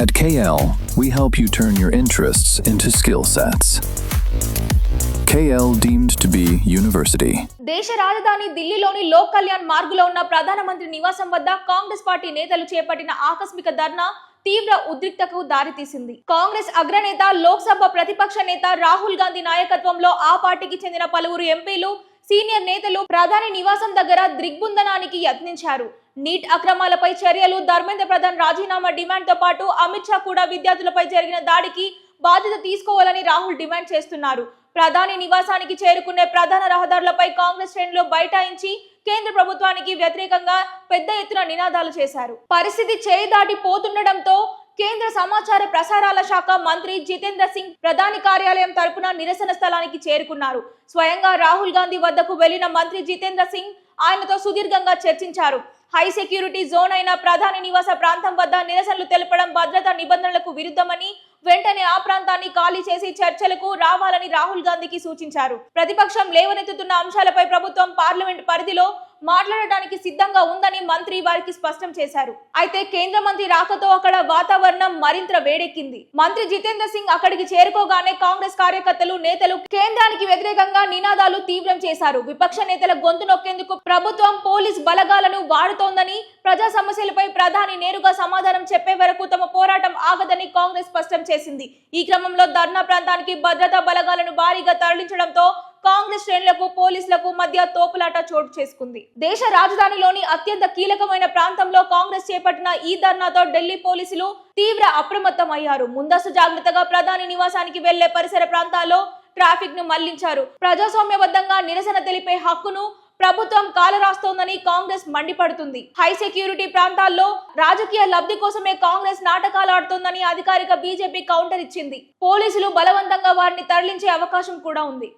At KL, we help you turn your interests into skill sets. KL deemed to be university. దేశ రాజధాని ఢిల్లీలోని లోక్ కళ్యాణ్ మార్గులో ఉన్న ప్రధానమంత్రి నివాసం వద్ద కాంగ్రెస్ పార్టీ నేతలు చేపట్టిన ఆకస్మిక ధర్నా తీవ్ర ఉద్రిక్తతకు దారితీసింది. కాంగ్రెస్ అగ్రనేత, లోక్సభ ప్రతిపక్ష నేత రాహుల్ గాంధీ నాయకత్వంలో ఆ పార్టీకి చెందిన పలువురు ఎంపీలు, సీనియర్ నేతలు ప్రధాని నివాసం దగ్గర దిగ్బంధనానికి యత్నించారు. నీట్ అక్రమాలపై చర్యలు, ధర్మేంద్ర ప్రధాన్ రాజీనామా డిమాండ్తో పాటు అమిత్ షా కూడా విద్యార్థులపై జరిగిన దాడికి బాధ్యత తీసుకోవాలని రాహుల్ డిమాండ్ చేస్తున్నారు. ప్రధాని నివాసానికి చేరుకునే ప్రధాన రహదారులపై కాంగ్రెస్ శ్రేణులు బైఠాయించి కేంద్ర ప్రభుత్వానికి వ్యతిరేకంగా పెద్ద ఎత్తున నినాదాలు చేశారు. పరిస్థితి చేయి దాటి పోతుండటంతో కేంద్ర సమాచార ప్రసారాల శాఖ మంత్రి జితేంద్ర సింగ్ ప్రధాని కార్యాలయం తరపున నిరసన స్థలానికి చేరుకున్నారు. స్వయంగా రాహుల్ గాంధీ వద్దకు వెళ్లిన మంత్రి జితేంద్ర సింగ్ ఆయనతో సుదీర్ఘంగా చర్చించారు. హై సెక్యూరిటీ జోన్ అయిన ప్రధాని నివాస ప్రాంతం వద్ద నిరసనలు తెలపడం భద్రతా నిబంధనలకు విరుద్ధమని, వెంటనే ఆ ప్రాంతాన్ని ఖాళీ చేసి చర్చలకు రావాలని రాహుల్ గాంధీకి సూచించారు. ప్రతిపక్షం లేవనెత్తుతున్న అంశాలపై ప్రభుత్వం పార్లమెంట్ పరిధిలో మాట్లాడడానికి సిద్ధంగా ఉందని మంత్రి వారికి స్పష్టం చేశారు. అయితే కేంద్ర మంత్రి రాకతో అక్కడ వాతావరణం మరింత వేడెక్కింది. మంత్రి జితేంద్ర సింగ్ అక్కడికి చేరుకోగానే కాంగ్రెస్ కార్యకర్తలు, నేతలు కేంద్రానికి వ్యతిరేకంగా నినాదాలు తీవ్రం చేశారు. విపక్ష నేతల గొంతు నొక్కేందుకు ప్రభుత్వం పోలీస్ బలగాలను వాడుతోందని, ప్రజా సమస్యలపై ప్రధాని నేరుగా సమాధానం చెప్పే వరకు తమ పోరాటం ఆగదని కాంగ్రెస్ స్పష్టం చేసింది. ఈ క్రమంలో ధర్నా ప్రాంతానికి భద్రతా బలగాలను భారీగా తరలించడంతో కాంగ్రెస్ శ్రేణులకు, పోలీసులకు మధ్య తోపులాట చోటు చేసుకుంది. దేశ రాజధానిలోని అత్యంత కీలకమైన ప్రాంతంలో కాంగ్రెస్ చేపట్టిన ఈ ధర్నాతో ఢిల్లీ పోలీసులు తీవ్ర అప్రమత్తమయ్యారు. ముందస్తు జాగ్రత్తగా ప్రధాని నివాసానికి వెళ్లే పరిసర ప్రాంతాల్లో ట్రాఫిక్ ను మళ్లించారు. ప్రజాస్వామ్యబద్ధంగా నిరసన తెలిపే హక్కును ప్రభుత్వం కాలరాస్తోందని కాంగ్రెస్ మండిపడుతుంది. హై సెక్యూరిటీ ప్రాంతాల్లో రాజకీయ లబ్ధి కోసమే కాంగ్రెస్ నాటకాలు ఆడుతోందని అధికారిక బీజేపీ కౌంటర్ ఇచ్చింది. పోలీసులు బలవంతంగా వారిని తరలించే అవకాశం కూడా ఉంది.